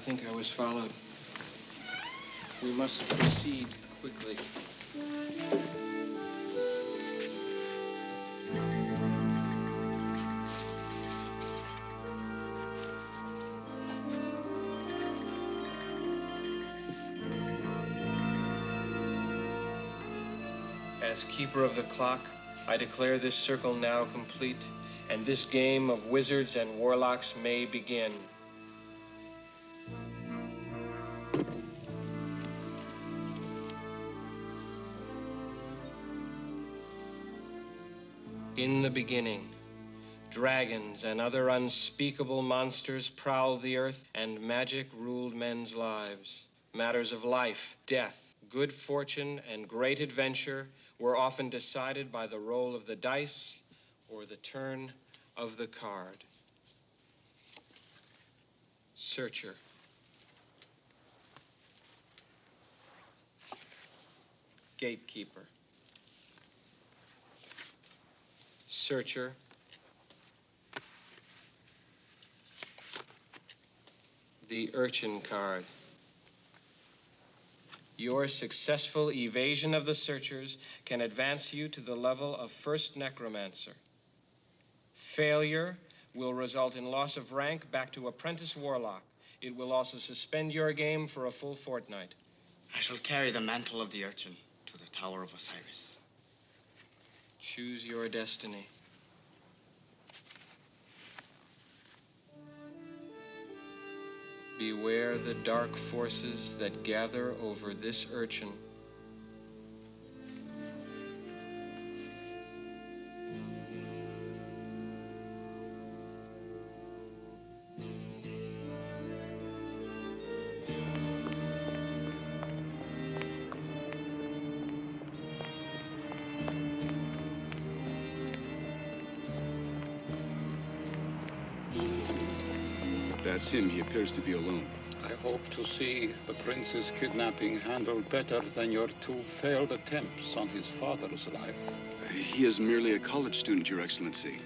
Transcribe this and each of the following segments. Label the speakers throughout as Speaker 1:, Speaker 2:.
Speaker 1: think I was followed. We must proceed quickly. As keeper of the clock, I declare this circle now complete, and this game of Wizards and Warlocks may begin. In the beginning, dragons and other unspeakable monsters prowled the earth, and magic ruled men's lives. Matters of life, death, good fortune, and great adventure were often decided by the roll of the dice or the turn of the card. Searcher. Gatekeeper. Searcher. The urchin card. Your successful evasion of the searchers can advance you to the level of first necromancer. Failure will result in loss of rank back to apprentice warlock. It will also suspend your game for a full fortnight.
Speaker 2: I shall carry the mantle of the urchin to the Tower of Osiris.
Speaker 1: Choose your destiny. Beware the dark forces that gather over this urchin.
Speaker 3: That's him. He appears to be alone.
Speaker 4: I hope to see the prince's kidnapping handled better than your two failed attempts on his father's life.
Speaker 3: He is merely a college student, Your Excellency.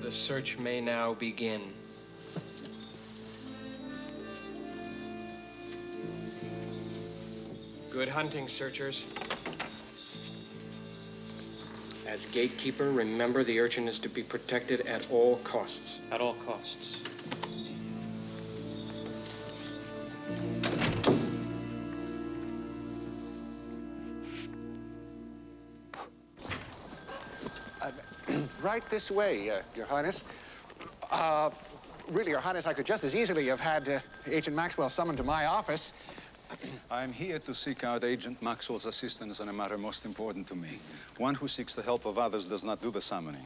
Speaker 1: The search may now begin. Good hunting, searchers. As gatekeeper, remember the urchin is to be protected at all costs.
Speaker 5: At all costs.
Speaker 6: Right this way, Your Highness. Really, Your Highness, I could just as easily have had Agent Maxwell summoned to my office.
Speaker 7: I'm here to seek out Agent Maxwell's assistance on a matter most important to me. One who seeks the help of others does not do the summoning.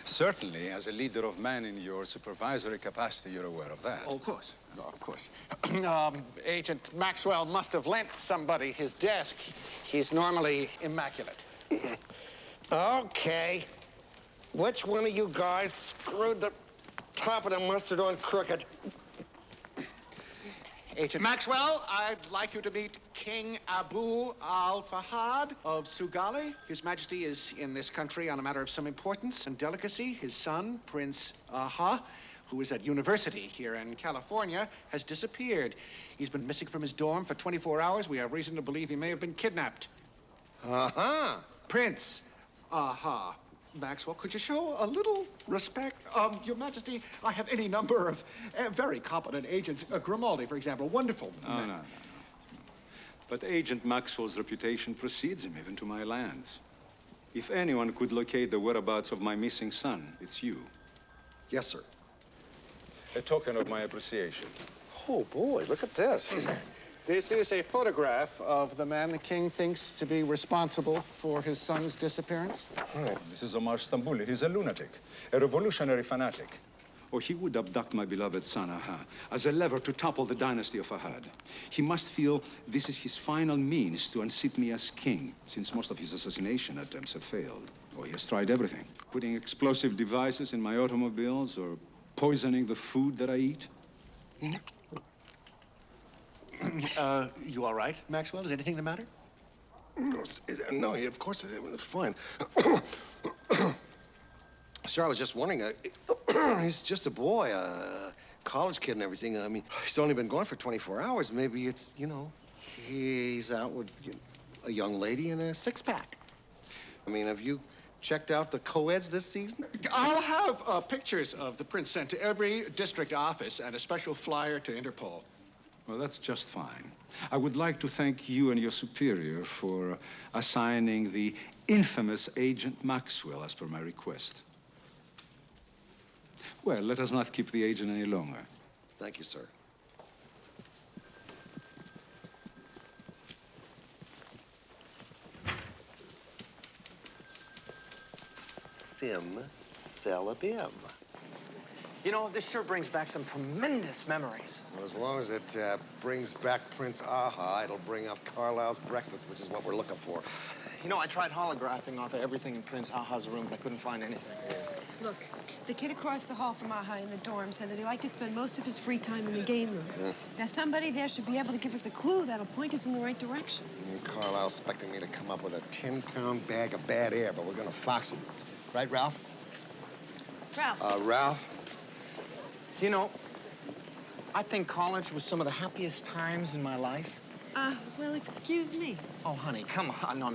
Speaker 7: Certainly, as a leader of men in your supervisory capacity, you're aware of that.
Speaker 6: Oh, of course. No, of course. Agent Maxwell must have lent somebody his desk. He's normally immaculate.
Speaker 8: Okay. Which one of you guys screwed the top of the mustard on crooked?
Speaker 6: Agent Maxwell, I'd like you to meet King Abu al-Fahad of Sugali. His Majesty is in this country on a matter of some importance and delicacy. His son, Prince Aha, who is at university here in California, has disappeared. He's been missing from his dorm for 24 hours. We have reason to believe he may have been kidnapped.
Speaker 8: Uh-huh.
Speaker 6: Prince. Maxwell, could you show a little respect? Your Majesty, I have any number of very competent agents. Grimaldi, for example, wonderful.
Speaker 7: No. But Agent Maxwell's reputation precedes him even to my lands. If anyone could locate the whereabouts of my missing son, it's you.
Speaker 8: Yes, sir.
Speaker 7: A token of my appreciation.
Speaker 8: Oh, boy, look at this.
Speaker 6: This is a photograph of the man the king thinks to be responsible for his son's disappearance.
Speaker 7: This is Omar Stambouli. He's a lunatic, a revolutionary fanatic. Or he would abduct my beloved son, Aha, as a lever to topple the dynasty of Ahad. He must feel this is his final means to unseat me as king, since most of his assassination attempts have failed. Oh, he has tried everything. Putting explosive devices in my automobiles or poisoning the food that I eat.
Speaker 6: You all right, Maxwell? Is anything the matter?
Speaker 8: No, of course, it's fine. Sir, I was just wondering, he's just a boy, a college kid and everything. I mean, he's only been gone for 24 hours. Maybe it's, he's out with a young lady in a six-pack. I mean, have you checked out the co-eds this season?
Speaker 6: I'll have pictures of the prince sent to every district office and a special flyer to Interpol.
Speaker 7: Well, that's just fine. I would like to thank you and your superior for assigning the infamous Agent Maxwell as per my request. Well, let us not keep the agent any longer.
Speaker 8: Thank you, sir. Sim Salabim.
Speaker 2: You know, this sure brings back some tremendous memories.
Speaker 8: Well, as long as it brings back Prince Aha, it'll bring up Carlisle's breakfast, which is what we're looking for.
Speaker 2: You know, I tried holographing off of everything in Prince Aha's room, but I couldn't find anything.
Speaker 5: Look, the kid across the hall from Aha in the dorm said that he liked to spend most of his free time in the game room.
Speaker 8: Yeah.
Speaker 5: Now, somebody there should be able to give us a clue that'll point us in the right direction.
Speaker 8: Carlisle's expecting me to come up with a 10-pound bag of bad air, but we're gonna fox him. Right, Ralph?
Speaker 5: Ralph.
Speaker 8: Ralph?
Speaker 2: You know, I think college was some of the happiest times in my life.
Speaker 5: Well, excuse me.
Speaker 2: Oh, honey, come on. No.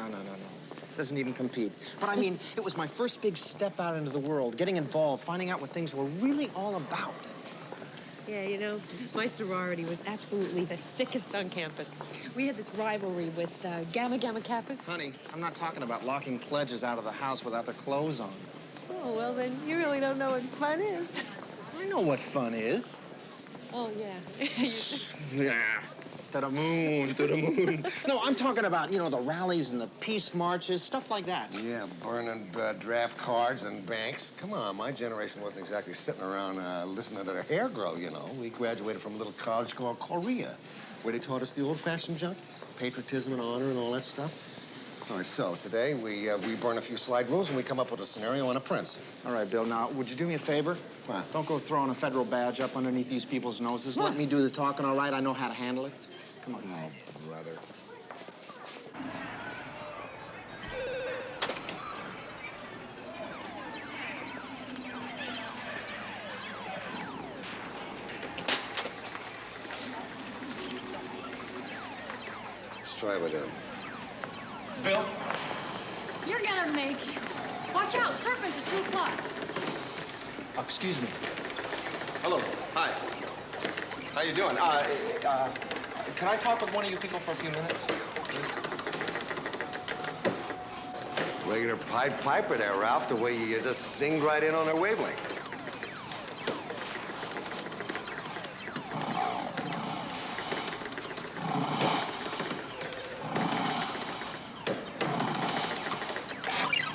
Speaker 2: Doesn't even compete. But I mean, it was my first big step out into the world, getting involved, finding out what things were really all about.
Speaker 5: Yeah, my sorority was absolutely the sickest on campus. We had this rivalry with Gamma Kappas.
Speaker 2: Honey, I'm not talking about locking pledges out of the house without their clothes on.
Speaker 5: Oh, well, then you really don't know what fun is.
Speaker 2: I know what fun is.
Speaker 5: Oh, yeah.
Speaker 2: Yeah. To the moon. No, I'm talking about, the rallies and the peace marches, stuff like that.
Speaker 8: Yeah, burning draft cards and banks. Come on, my generation wasn't exactly sitting around listening to their hair grow, We graduated from a little college called Korea, where they taught us the old-fashioned junk, patriotism and honor and all that stuff. All right, so today we burn a few slide rules and we come up with a scenario on a prince.
Speaker 2: All right, Bill, now, would you do me a favor?
Speaker 8: What?
Speaker 2: Don't go throwing a federal badge up underneath these people's noses. Let me do the talking, all right? I know how to handle it. Come on.
Speaker 8: Oh, brother. Let's try with him.
Speaker 2: Bill?
Speaker 9: You're gonna make it. Watch out, serpents at 2 o'clock.
Speaker 2: Oh, excuse me. Hello. Hi. How you doing? Can I talk with one of you people for a few minutes, please?
Speaker 8: Regular Pied Piper there, Ralph, the way you just sing right in on their wavelength.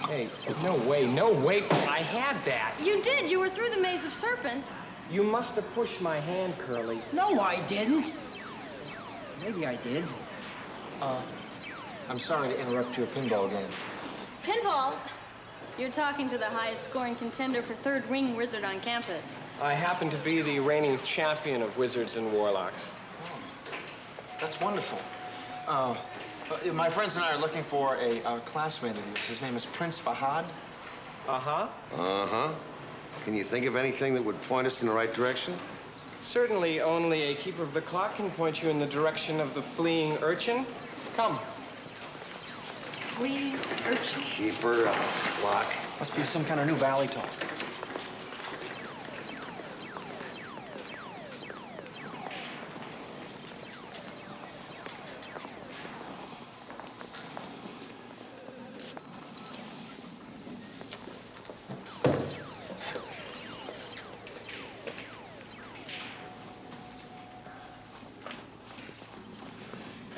Speaker 1: Hey, no way. I had that.
Speaker 9: You did. You were through the maze of serpents.
Speaker 1: You must have pushed my hand, Curly.
Speaker 10: No, I didn't. Maybe I did.
Speaker 1: I'm sorry to interrupt your pinball game.
Speaker 9: Pinball? You're talking to the highest scoring contender for third ring wizard on campus.
Speaker 1: I happen to be the reigning champion of Wizards and Warlocks.
Speaker 2: That's wonderful. My friends and I are looking for a classmate of yours. His name is Prince Fahad.
Speaker 1: Uh-huh.
Speaker 8: Uh-huh. Can you think of anything that would point us in the right direction?
Speaker 1: Certainly only a keeper of the clock can point you in the direction of the fleeing urchin. Come.
Speaker 5: Fleeing urchin?
Speaker 8: Keeper of the clock.
Speaker 2: Must be some kind of new valley talk.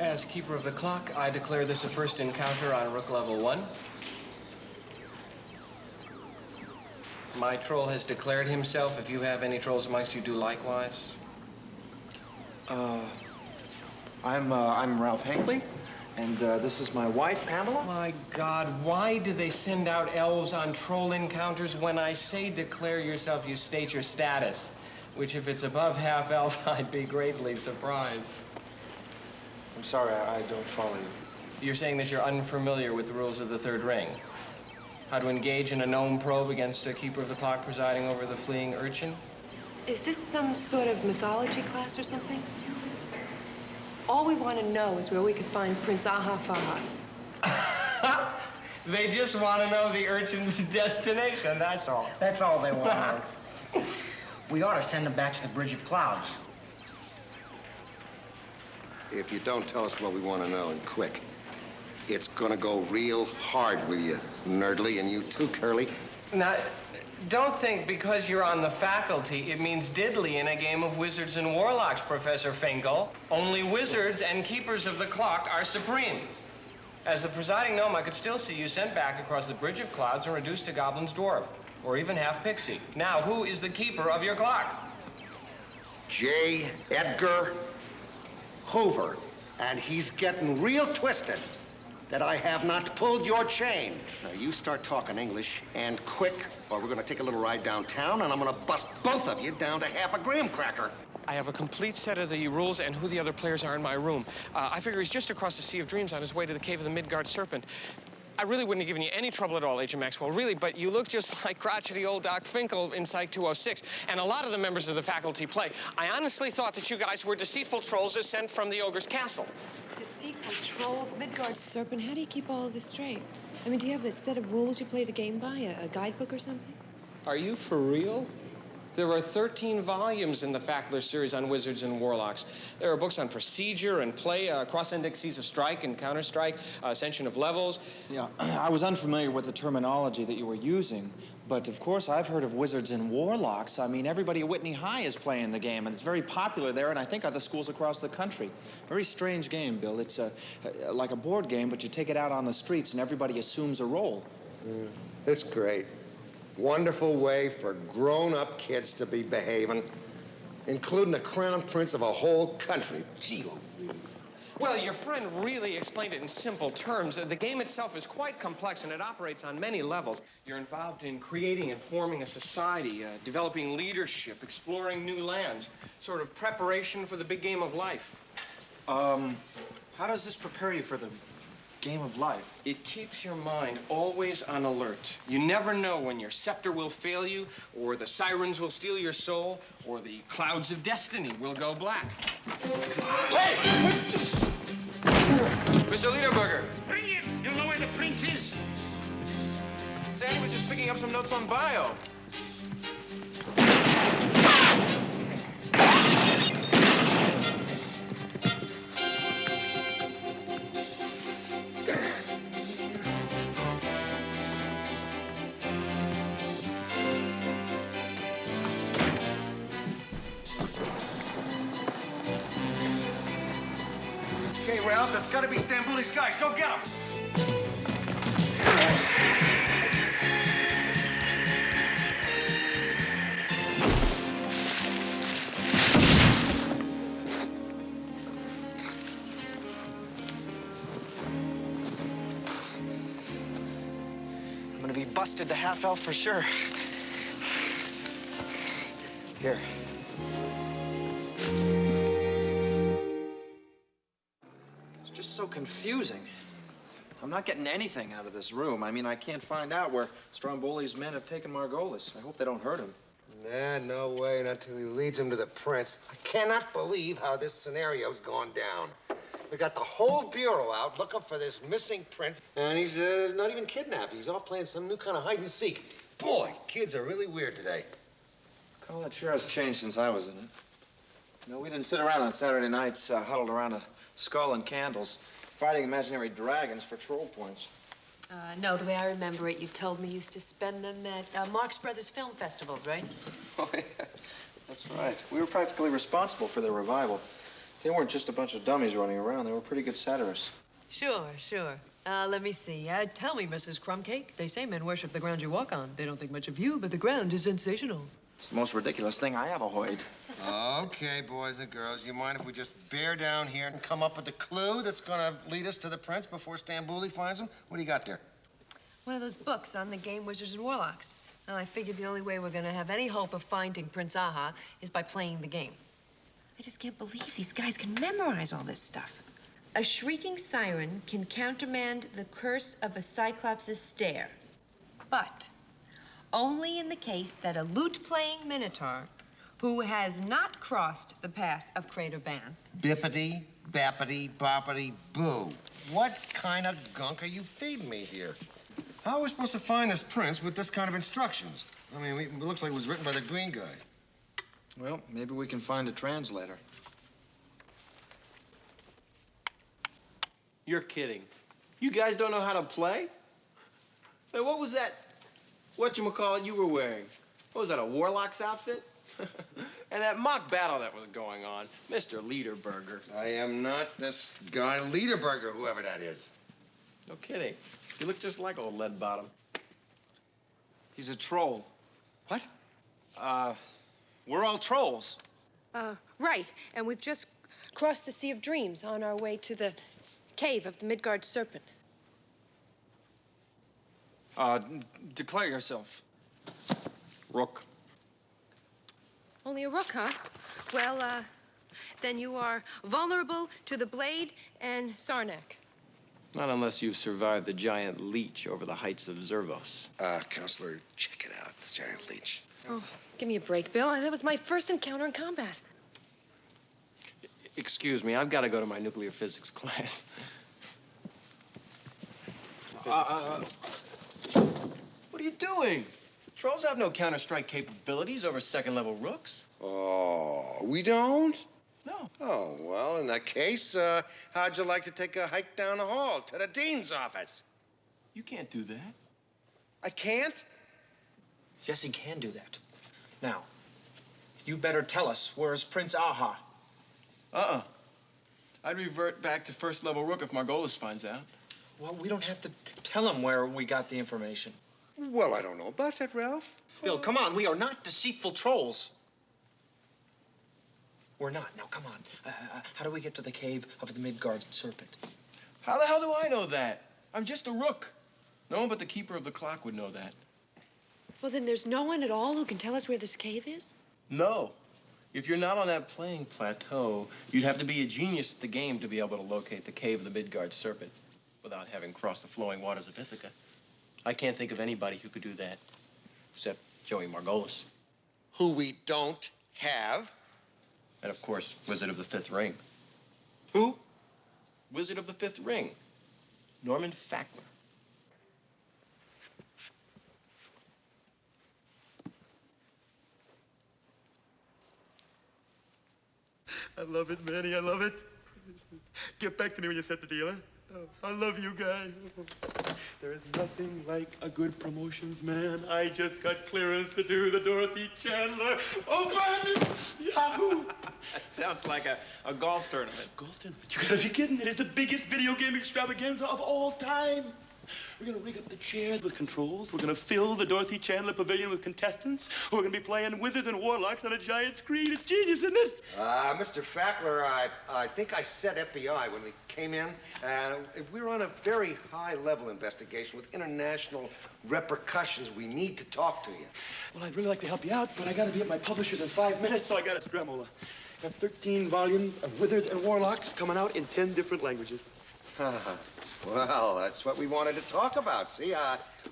Speaker 1: As keeper of the clock, I declare this a first encounter on Rook level 1. My troll has declared himself. If you have any trolls amongst you, do likewise.
Speaker 2: I'm Ralph Hankley, and this is my wife, Pamela.
Speaker 1: My God, why do they send out elves on troll encounters? When I say declare yourself, you state your status, which if it's above half elf, I'd be greatly surprised.
Speaker 2: I'm sorry, I don't follow you.
Speaker 1: You're saying that you're unfamiliar with the rules of the third ring? How to engage in a gnome probe against a keeper of the clock presiding over the fleeing urchin?
Speaker 5: Is this some sort of mythology class or something? All we want to know is where we could find Prince Aha Faha.
Speaker 1: They just want to know the urchin's destination, that's all.
Speaker 10: That's all they want to know. We ought to send them back to the Bridge of Clouds.
Speaker 8: If you don't tell us what we want to know, and quick, it's gonna go real hard with you, Nerdly, and you too, Curly.
Speaker 1: Now, don't think because you're on the faculty, it means diddly in a game of Wizards and Warlocks, Professor Finkel. Only wizards and keepers of the clock are supreme. As the presiding gnome, I could still see you sent back across the Bridge of Clouds and reduced to Goblin's Dwarf, or even half pixie. Now, who is the keeper of your clock?
Speaker 11: J. Edgar Hoover, and he's getting real twisted that I have not pulled your chain.
Speaker 8: Now, you start talking English, and quick, or we're gonna take a little ride downtown, and I'm gonna bust both of you down to half a graham cracker.
Speaker 1: I have a complete set of the rules and who the other players are in my room. I figure he's just across the Sea of Dreams on his way to the Cave of the Midgard Serpent. I really wouldn't have given you any trouble at all, Agent Maxwell, really, but you look just like crotchety old Doc Finkel in Psych 206, and a lot of the members of the faculty play. I honestly thought that you guys were deceitful trolls as sent from the ogre's castle.
Speaker 5: Deceitful trolls, Midgard Serpent. How do you keep all of this straight? I mean, do you have a set of rules you play the game by, a guidebook or something?
Speaker 1: Are you for real? There are 13 volumes in the Fackler series on Wizards and Warlocks. There are books on procedure and play, cross-indexes of strike and counter-strike, ascension of levels.
Speaker 2: Yeah, I was unfamiliar with the terminology that you were using, but of course I've heard of Wizards and Warlocks. I mean, everybody at Whitney High is playing the game, and it's very popular there, and I think other schools across the country. Very strange game, Bill. It's like a board game, but you take it out on the streets, and everybody assumes a role.
Speaker 8: It's great. Wonderful way for grown-up kids to be behaving, including the crown prince of a whole country. Gee Louise.
Speaker 1: Well, your friend really explained it in simple terms. The game itself is quite complex, and it operates on many levels. You're involved in creating and forming a society, developing leadership, exploring new lands, sort of preparation for the big game of life.
Speaker 2: How does this prepare you for the game of life?
Speaker 1: It keeps your mind always on alert. You never know when your scepter will fail you, or the sirens will steal your soul, or the clouds of destiny will go black. Hey!
Speaker 12: Mr. Liederberger.
Speaker 13: Bring it! You'll know where the prince is.
Speaker 12: Sandy was just picking up some notes on bio.
Speaker 11: Okay, Ralph, that's gotta be Stambouli Skies. Go get him!
Speaker 2: I'm gonna be busted to half-elf for sure. Here. It's just so confusing. I'm not getting anything out of this room. I mean, I can't find out where Stromboli's men have taken Margolis. I hope they don't hurt him.
Speaker 8: Nah, no way, not till he leads him to the prince. I cannot believe how this scenario's gone down. We got the whole bureau out looking for this missing prince, and he's not even kidnapped. He's off playing some new kind of hide and seek. Boy, kids are really weird today.
Speaker 2: College sure has changed since I was in it. You know, we didn't sit around on Saturday nights huddled around a skull and candles, fighting imaginary dragons for troll points.
Speaker 5: No, the way I remember it, you told me you used to spend them at Marx Brothers film festivals, right?
Speaker 2: Oh, yeah. That's right. We were practically responsible for their revival. They weren't just a bunch of dummies running around. They were pretty good satirists.
Speaker 5: Sure, sure. Let me see. Tell me, Mrs. Crumbcake. They say men worship the ground you walk on. They don't think much of you, but the ground is sensational.
Speaker 2: It's the most ridiculous thing I ever heard.
Speaker 8: Okay, boys and girls, you mind if we just bear down here and come up with the clue that's gonna lead us to the prince before Stromboli finds him? What do you got there?
Speaker 5: One of those books on the game Wizards and Warlocks. Well, I figured the only way we're gonna have any hope of finding Prince Aha is by playing the game. I just can't believe these guys can memorize all this stuff. A shrieking siren can countermand the curse of a Cyclops' stare, but only in the case that a lute-playing minotaur who has not crossed the path of Crater Banth.
Speaker 8: Bippity, bappity, boppity, boo. What kind of gunk are you feeding me here? How are we supposed to find this prince with this kind of instructions? I mean, it looks like it was written by the green guys.
Speaker 2: Well, maybe we can find a translator.
Speaker 12: You're kidding. You guys don't know how to play? Hey, what was that whatchamacallit you were wearing? What was that, a Warlock's outfit? And that mock battle that was going on, Mr. Liederberger.
Speaker 8: I am not this guy Liederberger, whoever that is.
Speaker 12: No kidding. You look just like old Leadbottom.
Speaker 2: He's a troll.
Speaker 12: What?
Speaker 2: We're all trolls.
Speaker 5: Right, and we've just crossed the Sea of Dreams on our way to the cave of the Midgard Serpent.
Speaker 2: Declare yourself.
Speaker 12: Rook.
Speaker 5: Only a rook, huh? Well, then you are vulnerable to the blade and Sarnak.
Speaker 12: Not unless you've survived the giant leech over the heights of Zervos.
Speaker 8: Counselor, check it out, this giant leech.
Speaker 5: Oh, give me a break, Bill. That was my first encounter in combat.
Speaker 12: Excuse me, I've got to go to my nuclear physics class. What are you doing? Trolls have no counter-strike capabilities over second-level rooks.
Speaker 8: Oh, we don't?
Speaker 12: No.
Speaker 8: Oh, well, in that case, how'd you like to take a hike down the hall to the dean's office?
Speaker 12: You can't do that.
Speaker 8: I can't?
Speaker 2: Yes, he can do that. Now, you better tell us, where's Prince Aha?
Speaker 12: I'd revert back to first-level rook if Margolis finds out.
Speaker 2: Well, we don't have to tell him where we got the information.
Speaker 8: Well, I don't know about that, Ralph.
Speaker 2: Bill, come on. We are not deceitful trolls. We're not. Now, come on. How do we get to the cave of the Midgard Serpent?
Speaker 12: How the hell do I know that? I'm just a rook. No one but the keeper of the clock would know that.
Speaker 5: Well, then there's no one at all who can tell us where this cave is?
Speaker 12: No. If you're not on that playing plateau, you'd have to be a genius at the game to be able to locate the cave of the Midgard Serpent without having crossed the flowing waters of Ithaca. I can't think of anybody who could do that, except Joey Margolis.
Speaker 8: Who we don't have.
Speaker 12: And, of course, Wizard of the Fifth Ring.
Speaker 2: Who?
Speaker 12: Wizard of the Fifth Ring. Norman Fackler.
Speaker 14: I love it, Manny. I love it. Get back to me when you set the deal, huh? Oh, I love you guys. There is nothing like a good promotions man. I just got clearance to do the Dorothy Chandler. Open! Yahoo!
Speaker 12: That sounds like a golf tournament.
Speaker 14: Golf tournament? You gotta be kidding. It is the biggest video game extravaganza of all time. We're gonna rig up the chairs with controls. We're gonna fill the Dorothy Chandler Pavilion with contestants. We're gonna be playing Wizards and Warlocks on a giant screen. It's genius, isn't it?
Speaker 8: Mr. Fackler, I think I said FBI when we came in. If we're on a very high-level investigation with international repercussions, we need to talk to you.
Speaker 14: Well, I'd really like to help you out, but I gotta be at my publisher's in 5 minutes, so I gotta scramble. Got 13 volumes of Wizards and Warlocks coming out in 10 different languages.
Speaker 11: Well, that's what we wanted to talk about, see?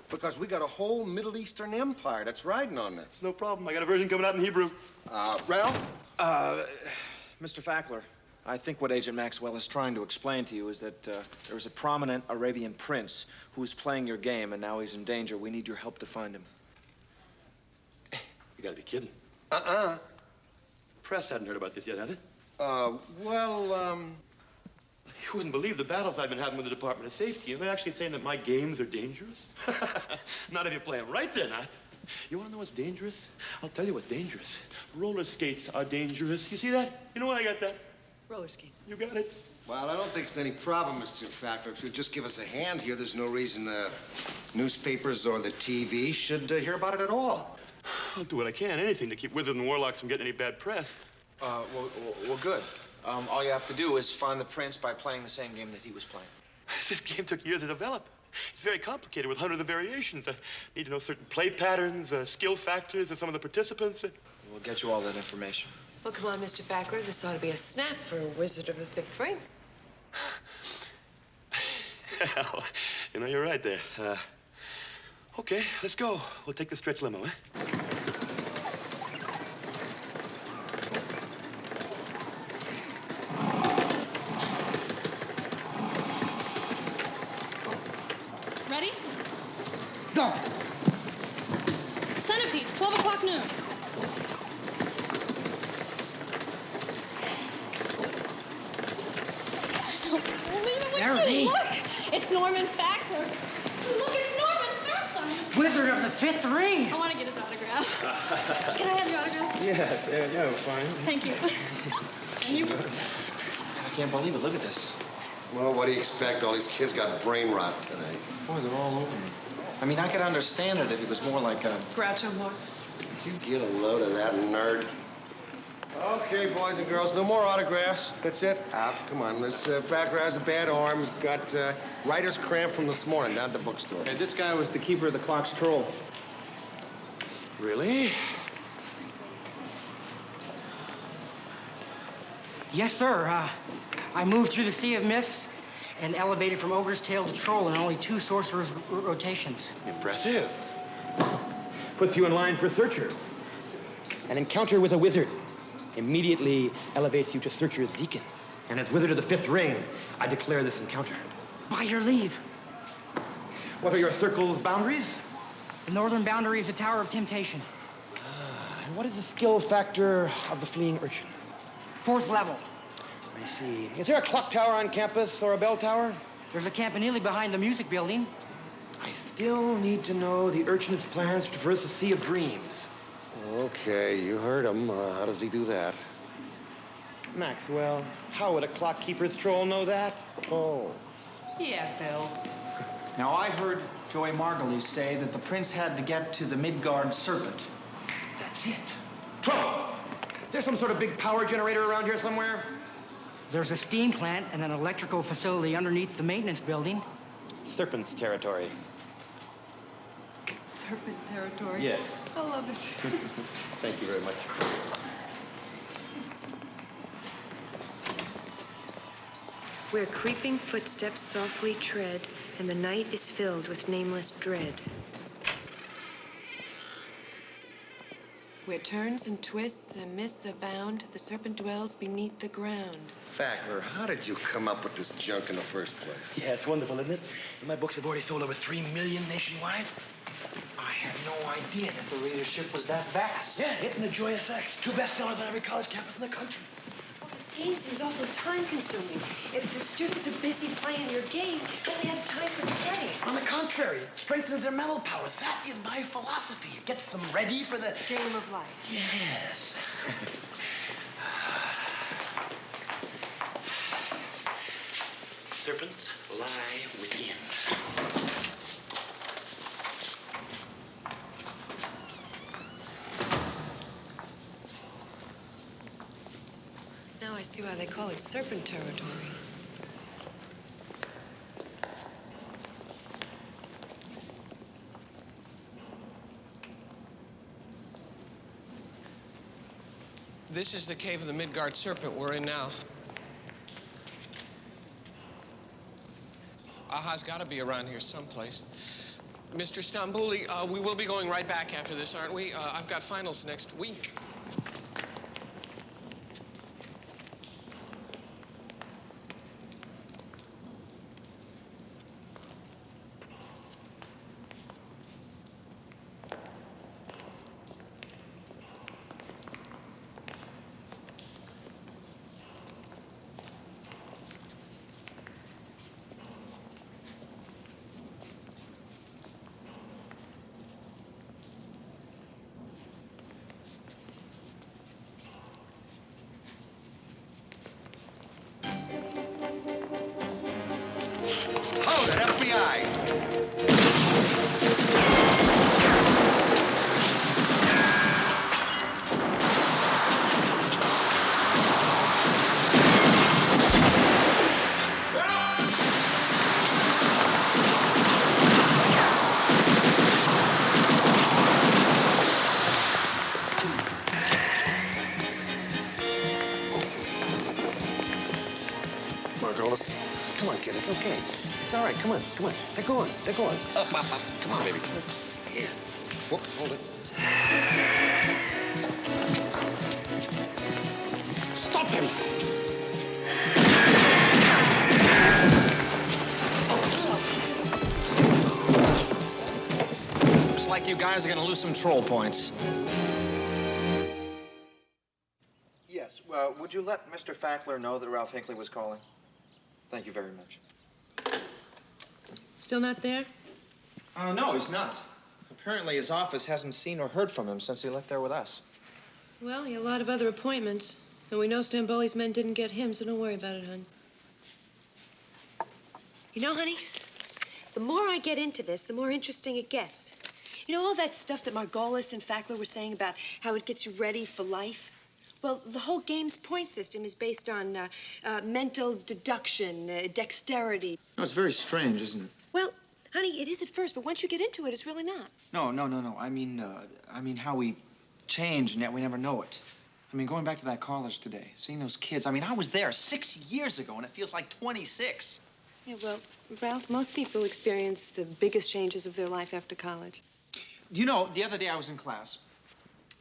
Speaker 11: Because we got a whole Middle Eastern empire that's riding on this.
Speaker 14: No problem. I got a version coming out in Hebrew.
Speaker 11: Ralph?
Speaker 2: Mr. Fackler, I think what Agent Maxwell is trying to explain to you is that there was a prominent Arabian prince who was playing your game, and now he's in danger. We need your help to find him.
Speaker 14: You gotta be kidding.
Speaker 11: Uh-uh.
Speaker 14: Press hadn't heard about this yet, has it? You wouldn't believe the battles I've been having with the Department of Safety, and they're actually saying that my games are dangerous. Not if you play them right, they're not. You want to know what's dangerous? I'll tell you what's dangerous. Roller skates are dangerous. You see that? You know why I got that?
Speaker 5: Roller skates.
Speaker 14: You got it.
Speaker 8: Well, I don't think it's any problem, Mr. Fackler. If you'll just give us a hand here, there's no reason the newspapers or the TV should hear about it at all.
Speaker 14: I'll do what I can, anything to keep Wizards and Warlocks from getting any bad press.
Speaker 2: Well, good. All you have to do is find the prince by playing the same game that he was playing.
Speaker 14: This game took years to develop. It's very complicated with hundreds of variations. I need to know certain play patterns, skill factors of some of the participants.
Speaker 2: We'll get you all that information.
Speaker 5: Well, come on, Mr. Fackler. This ought to be a snap for a wizard of the fifth ring.
Speaker 14: Hell, you know, you're right there. Okay, let's go. We'll take the stretch limo, eh?
Speaker 9: Ready?
Speaker 10: Go.
Speaker 9: Centipedes, 12 o'clock noon. I don't believe it.
Speaker 10: There
Speaker 9: Would
Speaker 10: he.
Speaker 9: you look? It's Norman Fackler. Look, it's Norman Fackler.
Speaker 10: Wizard of the Fifth Ring.
Speaker 9: I want to get his autograph. Can I have your autograph?
Speaker 14: Yeah, fine.
Speaker 9: Thank you. And you?
Speaker 2: I can't believe it. Look at this.
Speaker 8: Well, what do you expect? All these kids got brain rot today.
Speaker 2: Boy, they're all over me. I mean, I could understand it if it was more like a...
Speaker 5: Groucho Marx.
Speaker 8: Did you get a load of that nerd? Okay, boys and girls, no more autographs. That's it. Come on. This Fackler has a bad arm. He's got writer's cramp from this morning down at the bookstore.
Speaker 2: Hey, this guy was the keeper of the clock's troll.
Speaker 14: Really?
Speaker 10: Yes, sir. I moved through the Sea of Mist and elevated from Ogre's Tail to Troll in only 2 sorcerer's rotations.
Speaker 14: Impressive. Puts you in line for Searcher. An encounter with a wizard immediately elevates you to Searcher's Deacon. And as Wizard of the Fifth Ring, I declare this encounter.
Speaker 10: By your leave.
Speaker 14: What are your circle's boundaries?
Speaker 10: The northern boundary is the Tower of Temptation.
Speaker 14: And what is the skill factor of the fleeing urchin?
Speaker 10: 4th level.
Speaker 14: I see. Is there a clock tower on campus or a bell tower?
Speaker 10: There's a campanile behind the music building.
Speaker 14: I still need to know the urchin's plans to traverse the Sea of Dreams.
Speaker 8: Okay, you heard him. How does he do that?
Speaker 14: Maxwell, how would a clock keeper's troll know that?
Speaker 8: Oh.
Speaker 5: Yeah, Bill.
Speaker 2: Now, I heard Joey Margulies say that the prince had to get to the Midgard Serpent.
Speaker 14: That's it. Trouble! Is there some sort of big power generator around here somewhere?
Speaker 10: There's a steam plant and an electrical facility underneath the maintenance building.
Speaker 14: Serpent's territory.
Speaker 5: Serpent territory.
Speaker 14: Yeah.
Speaker 5: I love it.
Speaker 14: Thank you very much.
Speaker 5: Where creeping footsteps softly tread, and the night is filled with nameless dread. Where turns and twists and mists abound, the serpent dwells beneath the ground.
Speaker 8: Fackler, how did you come up with this junk in the first place?
Speaker 14: Yeah, it's wonderful, isn't it? And my books have already sold over 3 million nationwide.
Speaker 2: I had no idea that the readership was that vast.
Speaker 14: Yeah, it and The Joyous X. 2 bestsellers on every college campus in the country.
Speaker 5: Well, this game seems awfully time-consuming. If the students are busy playing your game, then they have time for studying.
Speaker 14: On the contrary, it strengthens their mental powers. That is my philosophy. It gets them ready for the
Speaker 5: game of life.
Speaker 14: Yes. Serpents lie within.
Speaker 5: Now I see why they call it serpent territory.
Speaker 1: This is the cave of the Midgard Serpent we're in now.
Speaker 15: Aha's got to be around here someplace. Mr. Stambouli, we will be going right back after this, aren't we? I've got finals next week.
Speaker 11: Hold it, FBI! Margolis, come on, kid, it's okay. It's all right, come on, come on. They're going, they're going. Up, up, up. Come on, baby. Here. Whoop, hold it. Stop him!
Speaker 2: Looks like you guys are gonna lose some troll points. Yes, would you let Mr. Fackler know that Ralph Hinckley was calling? Thank you very much.
Speaker 5: Still not there?
Speaker 2: No, he's not. Apparently his office hasn't seen or heard from him since he left there with us.
Speaker 5: Well, he had a lot of other appointments. And we know Stamboli's men didn't get him, so don't worry about it, hon. You know, honey, the more I get into this, the more interesting it gets. You know all that stuff that Margolis and Fackler were saying about how it gets you ready for life? Well, the whole game's point system is based on mental deduction, dexterity.
Speaker 2: No, it's very strange, isn't it?
Speaker 5: Well, honey, it is at first, but once you get into it, it's really not.
Speaker 2: No. I mean how we change and yet we never know it. I mean, going back to that college today, seeing those kids. I mean, I was there 6 years ago, and it feels like 26.
Speaker 5: Yeah, well, Ralph, most people experience the biggest changes of their life after college.
Speaker 2: You know, the other day I was in class,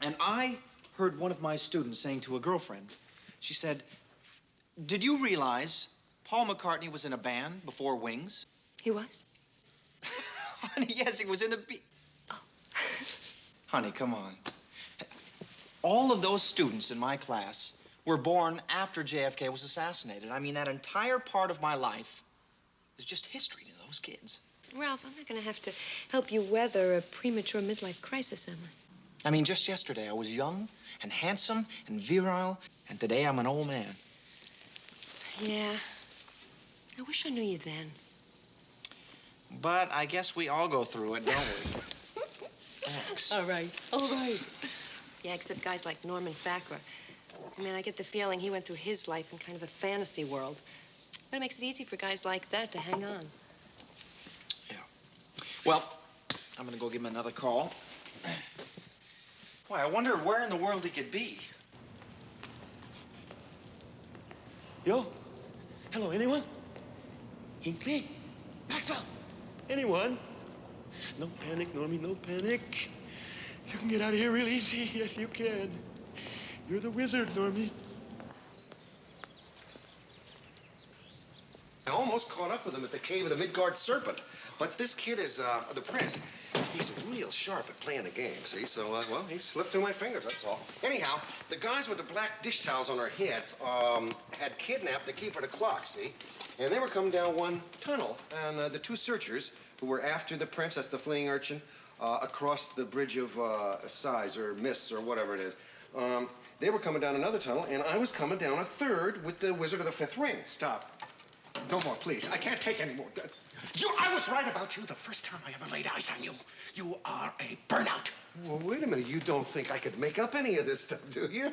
Speaker 2: and I heard one of my students saying to a girlfriend, she said, "Did you realize Paul McCartney was in a band before Wings?"
Speaker 5: He was?
Speaker 2: Honey, yes, he was in the Oh. Honey, come on. All of those students in my class were born after JFK was assassinated. I mean, that entire part of my life is just history to those kids.
Speaker 5: Ralph, I'm not going to have to help you weather a premature midlife crisis, am I?
Speaker 2: I mean, just yesterday I was young and handsome and virile, and today I'm an old man.
Speaker 5: Yeah. I wish I knew you then.
Speaker 2: But I guess we all go through it, don't we? Thanks.
Speaker 5: All right. Yeah, except guys like Norman Fackler. I mean, I get the feeling he went through his life in kind of a fantasy world. But it makes it easy for guys like that to hang on.
Speaker 2: Yeah. Well, I'm gonna go give him another call. Boy, I wonder where in the world he could be.
Speaker 14: Yo? Hello, anyone? Hinckley? Maxwell? Anyone? No panic, Normie, no panic. You can get out of here real easy. Yes, you can. You're the wizard, Normie.
Speaker 11: I almost caught up with him at the cave of the Midgard Serpent. But this kid is, the prince, he's real sharp at playing the game, see? So, well, he slipped through my fingers, that's all. Anyhow, the guys with the black dish towels on their heads, had kidnapped the keeper of the clock, see? And they were coming down one tunnel, and the two searchers who were after the prince, that's the fleeing urchin, across the bridge of Sighs or Mists or whatever it is. They were coming down another tunnel, and I was coming down a third with the Wizard of the Fifth Ring.
Speaker 6: Stop. No more, please. I can't take any more. I was right about you the first time I ever laid eyes on you. You are a burnout.
Speaker 11: Well, wait a minute. You don't think I could make up any of this stuff, do you?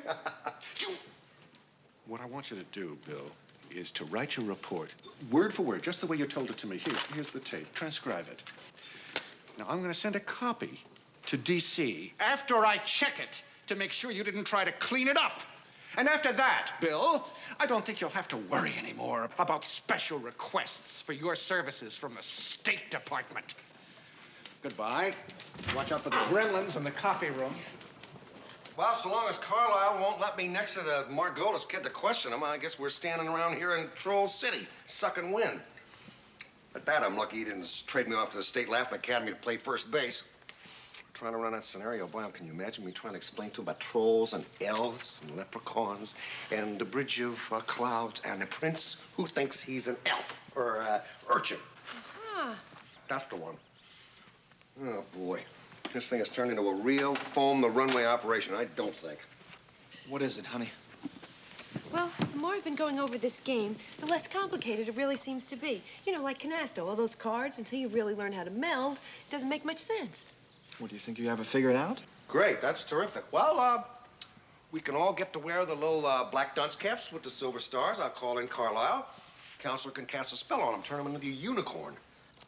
Speaker 6: What I want you to do, Bill, is to write your report, word for word, just the way you told it to me. Here's the tape. Transcribe it. Now, I'm going to send a copy to D.C. after I check it to make sure you didn't try to clean it up. And after that, Bill, I don't think you'll have to worry anymore about special requests for your services from the State Department. Goodbye. Watch out for the gremlins in the coffee room.
Speaker 11: Well, so long as Carlisle won't let me next to the Margolis kid to question him, I guess we're standing around here in Troll City, sucking wind. At that, I'm lucky he didn't trade me off to the State Laughing Academy to play first base. Trying to run that scenario, boy, can you imagine me trying to explain to him about trolls and elves and leprechauns and the Bridge of Clouds and a prince who thinks he's an elf or urchin?
Speaker 5: Uh-huh.
Speaker 11: That's the one. Oh, boy. This thing has turned into a real foam the runway operation, I don't think.
Speaker 2: What is it, honey?
Speaker 5: Well, the more I've been going over this game, the less complicated it really seems to be. You know, like Canasto, all those cards, until you really learn how to meld, it doesn't make much sense.
Speaker 2: What, do you think you have it figured out?
Speaker 11: Great, that's terrific. Well, we can all get to wear the little black dunce caps with the silver stars. I'll call in Carlisle. Counselor can cast a spell on him, turn him into a unicorn.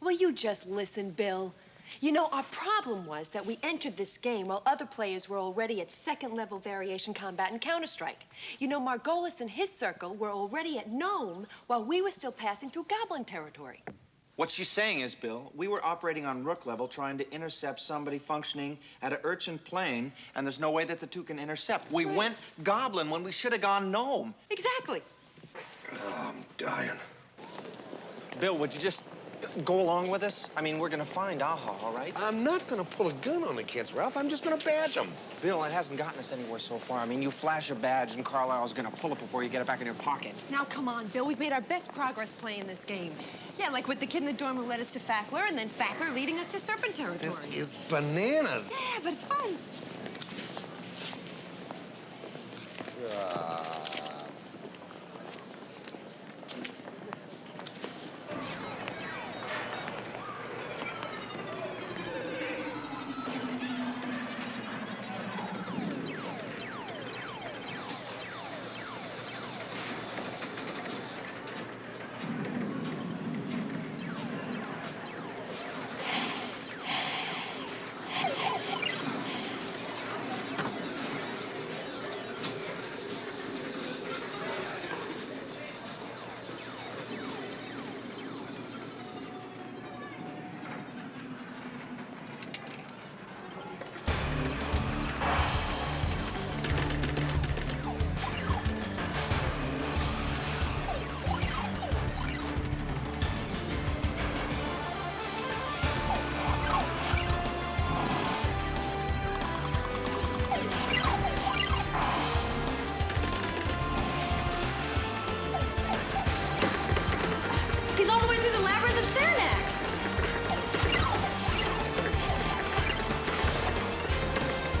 Speaker 5: Will you just listen, Bill? You know, our problem was that we entered this game while other players were already at second-level variation combat and Counter-Strike. You know, Margolis and his circle were already at Gnome while we were still passing through Goblin territory.
Speaker 2: What she's saying is, Bill, we were operating on Rook level trying to intercept somebody functioning at an Urchin plane, and there's no way that the two can intercept. We went Goblin when we should have gone Gnome.
Speaker 5: Exactly.
Speaker 11: Oh, I'm dying.
Speaker 2: Bill, would you just go along with us? I mean, we're gonna find Aha, all right?
Speaker 11: I'm not gonna pull a gun on the kids, Ralph. I'm just gonna badge them.
Speaker 2: Bill, it hasn't gotten us anywhere so far. I mean, you flash a badge and Carlisle's gonna pull it before you get it back in your pocket.
Speaker 5: Now, come on, Bill. We've made our best progress playing this game. Yeah, like with the kid in the dorm who led us to Fackler, and then Fackler leading us to Serpent territory.
Speaker 11: This is bananas.
Speaker 5: Yeah, but it's fun.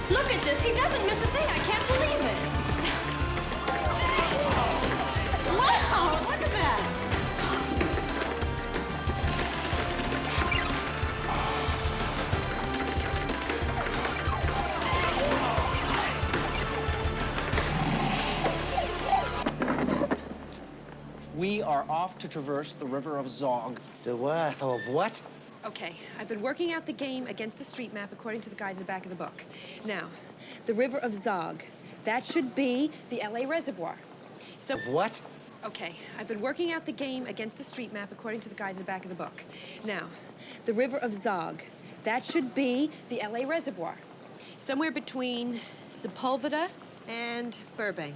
Speaker 9: Look at this. He doesn't miss a thing. I can't believe it. Wow, look at that.
Speaker 2: We are off to traverse the river of Zog.
Speaker 11: The what? Of what?
Speaker 5: Okay, I've been working out the game against the street map according to the guide in the back of the book. Now, the river of Zog, that should be the LA reservoir. So
Speaker 11: what?
Speaker 5: Okay, I've been working out the game against the street map according to the guide in the back of the book. Now, the river of Zog, that should be the LA reservoir. Somewhere between Sepulveda and Burbank.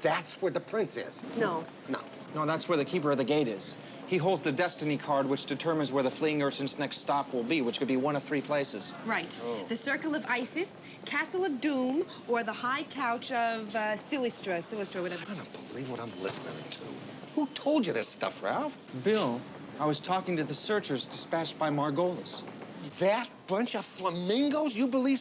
Speaker 11: That's where the prince is.
Speaker 5: No.
Speaker 11: No.
Speaker 2: No, that's where the keeper of the gate is. He holds the destiny card, which determines where the fleeing urchin's next stop will be, which could be one of three places.
Speaker 5: Right. The Circle of Isis, Castle of Doom, or the High Couch of Silistra, whatever.
Speaker 11: I don't believe what I'm listening to. Who told you this stuff, Ralph?
Speaker 2: Bill, I was talking to the searchers dispatched by Margolis.
Speaker 11: That bunch of flamingos? You believe...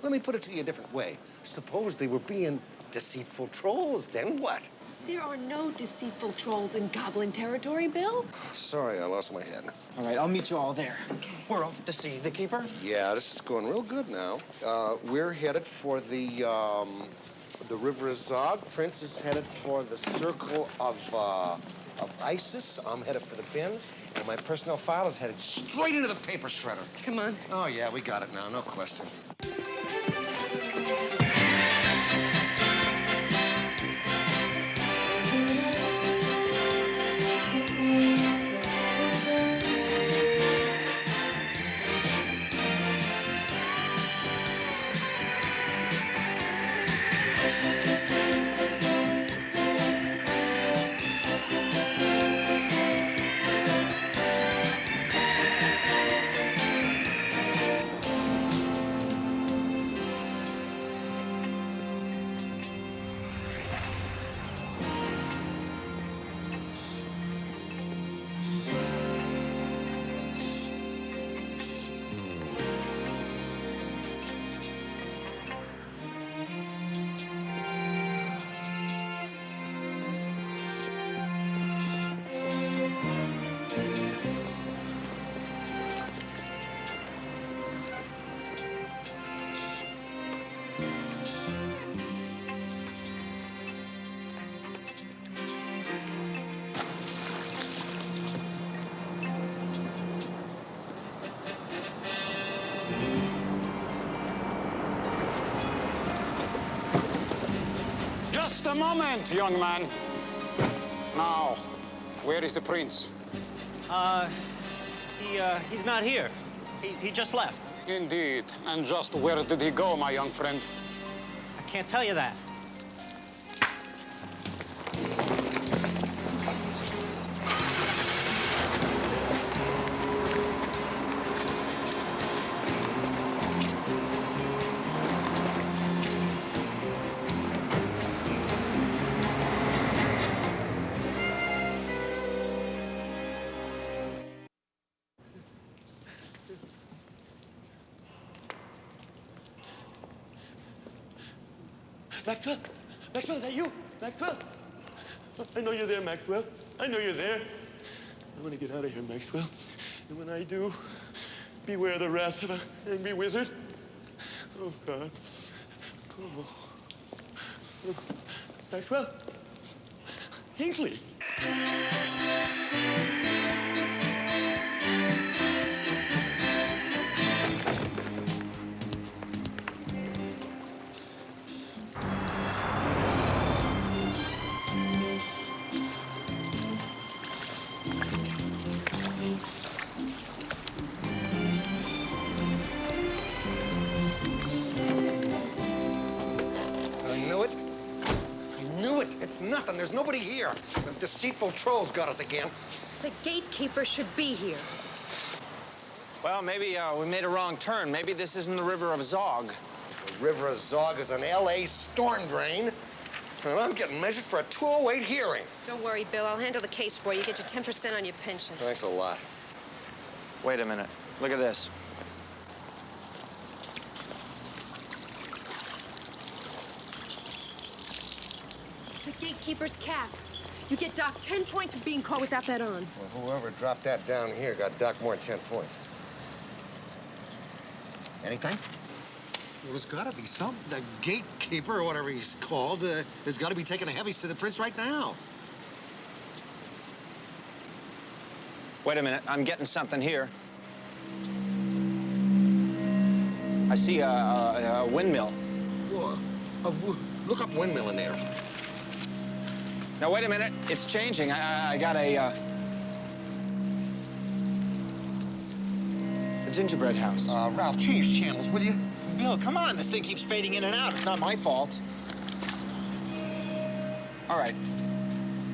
Speaker 11: let me put it to you a different way. Suppose they were being deceitful trolls, then what?
Speaker 5: There are no deceitful trolls in Goblin territory, Bill.
Speaker 11: Sorry, I lost my head.
Speaker 2: All right, I'll meet you all there. Okay. We're off to see the keeper?
Speaker 11: Yeah, this is going real good now. We're headed for the river of Zog. Prince is headed for the Circle of Isis. I'm headed for the bin. And my personnel file is headed straight into the paper shredder.
Speaker 5: Come on.
Speaker 11: Oh, yeah, we got it now, no question.
Speaker 16: Just a moment, young man. Now, where is the prince?
Speaker 17: He's not here. He just left.
Speaker 16: Indeed. And just where did he go, my young friend?
Speaker 17: I can't tell you that.
Speaker 14: Maxwell? Maxwell, is that you? Maxwell? I know you're there, Maxwell. I know you're there. I want to get out of here, Maxwell. And when I do, beware the wrath of an angry wizard. Oh, God. Oh. Maxwell? Hinkley?
Speaker 11: It's nothing. There's nobody here. The deceitful trolls got us again.
Speaker 5: The gatekeeper should be here.
Speaker 2: Well, maybe we made a wrong turn. Maybe this isn't the River of Zog.
Speaker 11: The River of Zog is an L.A. storm drain. And I'm getting measured for a 208 hearing.
Speaker 5: Don't worry, Bill. I'll handle the case for you. Get you 10% on your pension.
Speaker 11: Thanks a lot.
Speaker 2: Wait a minute. Look at this.
Speaker 5: The gatekeeper's cap. You get docked 10 points for being caught without that on.
Speaker 11: Well, whoever dropped that down here got docked more than 10 points. Anything? Well, there's got to be some. The gatekeeper, or whatever he's called, has got to be taking the heavies to the prince right now.
Speaker 2: Wait a minute. I'm getting something here. I see a windmill.
Speaker 11: Whoa. Look up windmill in there.
Speaker 2: Now, wait a minute. It's changing. I got a gingerbread house.
Speaker 11: Ralph, change channels, will you?
Speaker 2: Bill, come on. This thing keeps fading in and out. It's not my fault. All right.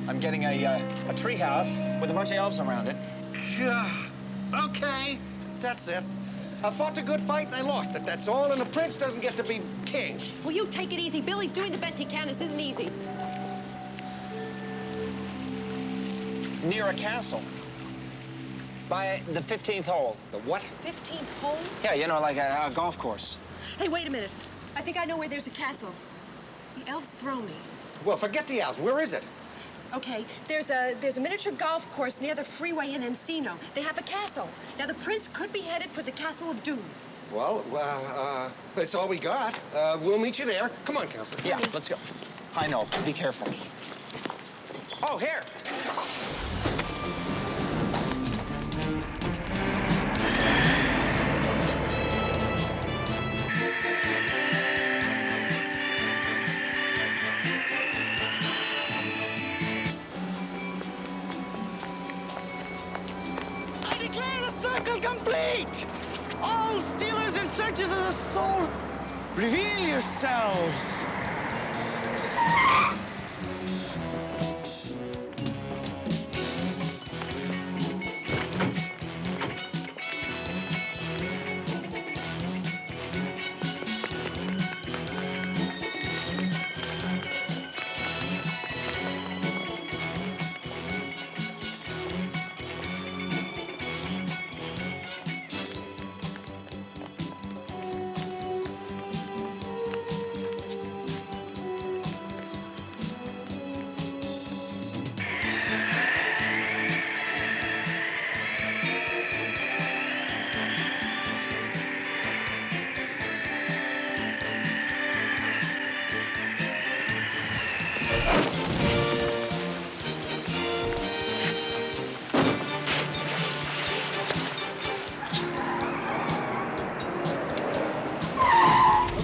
Speaker 2: I'm getting a tree house with a bunch of elves around it.
Speaker 11: Yeah. Okay. That's it. I fought a good fight and I lost it. That's all, and the prince doesn't get to be king.
Speaker 5: Will you take it easy? Billy's doing the best he can. This isn't easy.
Speaker 2: Near a castle. By the 15th hole.
Speaker 11: The what?
Speaker 5: 15th hole?
Speaker 2: Yeah, you know, like a golf course.
Speaker 5: Hey, wait a minute. I think I know where there's a castle. The elves throw me.
Speaker 11: Well, forget the elves. Where is it?
Speaker 5: Okay, there's a miniature golf course near the freeway in Encino. They have a castle. Now, the prince could be headed for the Castle of Doom.
Speaker 11: Well, that's all we got. We'll meet you there. Come on, Counselor.
Speaker 2: Yeah, let's go. I know. Be careful. Oh, here.
Speaker 18: I declare the circle complete! All stealers and searchers of the soul, reveal yourselves!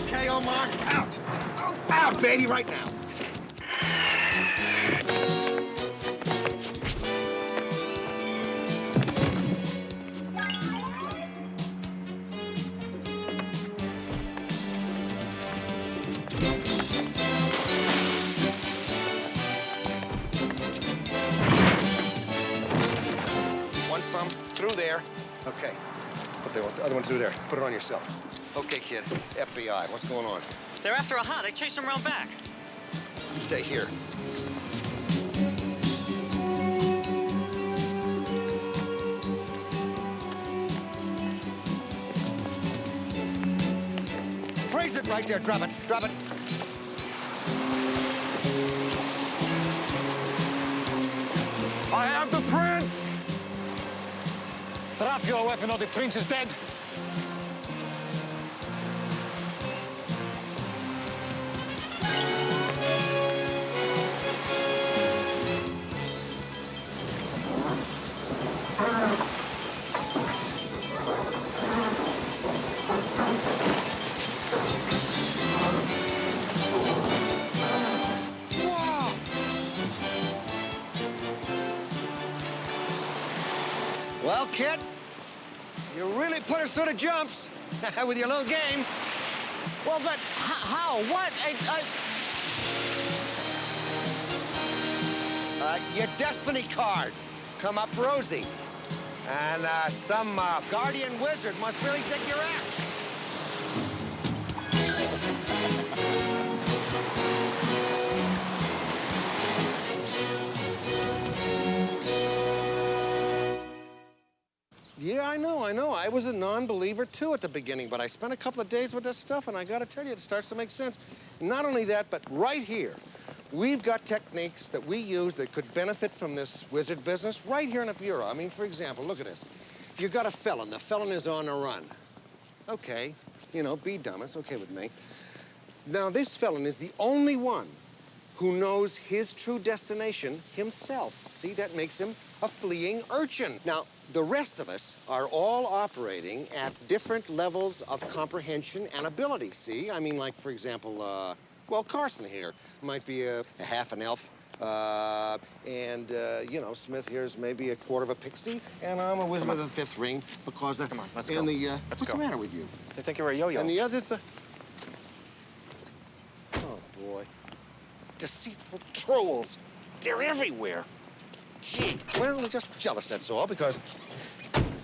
Speaker 11: Okay, Omar, out. Out, baby, right now. Okay. Put the other one through there. Put it on yourself. Okay, kid. FBI, what's going on?
Speaker 17: They're after Aha. They chased him around back.
Speaker 11: You stay here. Freeze it right there. Drop it. Drop it.
Speaker 16: I have the prince! Drop your weapon or the prince is dead.
Speaker 11: Well, kid, you really put us through the jumps with your little game.
Speaker 18: Well, but how? What?
Speaker 11: Your destiny card. Come up rosy. And some guardian wizard must really take your act. Yeah, I know. I was a non-believer, too, at the beginning, but I spent a couple of days with this stuff, and I gotta tell you, it starts to make sense. Not only that, but right here, we've got techniques that we use that could benefit from this wizard business right here in the bureau. I mean, for example, look at this. You got a felon. The felon is on the run. Okay, you know, be dumb. It's okay with me. Now, this felon is the only one who knows his true destination himself. See, that makes him a fleeing urchin. Now, the rest of us are all operating at different levels of comprehension and ability, see? I mean, like, for example, well, Carson here might be a half an elf. You know, Smith here's maybe a quarter of a pixie, and I'm a wizard of the fifth ring because...
Speaker 2: Come on, let's
Speaker 11: go.
Speaker 2: Let's
Speaker 11: what's
Speaker 2: go.
Speaker 11: the matter with you?
Speaker 2: They think you're a yo-yo.
Speaker 11: And the other oh, boy. Deceitful trolls. They're everywhere. Gee, well, they're just jealous, that's all, because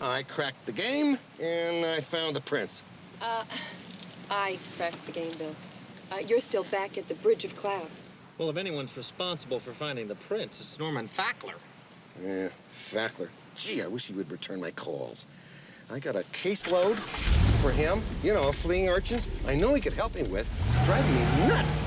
Speaker 11: I cracked the game, and I found the prince.
Speaker 5: I cracked the game, Bill. You're still back at the Bridge of Clouds.
Speaker 2: Well, if anyone's responsible for finding the prince, it's Norman Fackler.
Speaker 11: Yeah, Fackler. Gee, I wish he would return my calls. I got a caseload for him, you know, of fleeing urchins. I know he could help me with. It's driving me nuts.